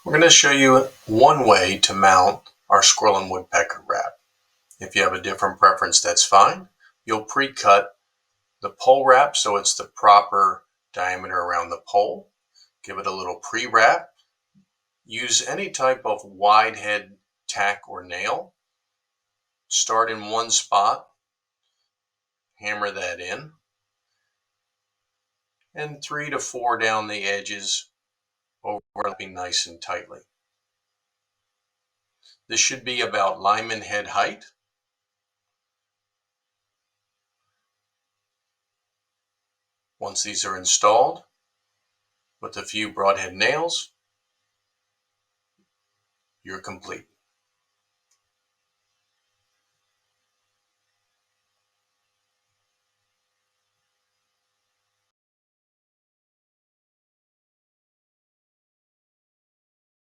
We're going to show you one way to mount our squirrel and woodpecker wrap. If you have a different preference, that's fine. You'll pre-cut the pole wrap so it's the proper diameter around the pole. Give it a little pre-wrap. Use any type of wide head tack or nail. Start in one spot, hammer that in, and 3 to 4 down the edges, overlapping nice and tightly. This should be about lineman head height. Once these are installed, with a few broadhead nails, you're complete.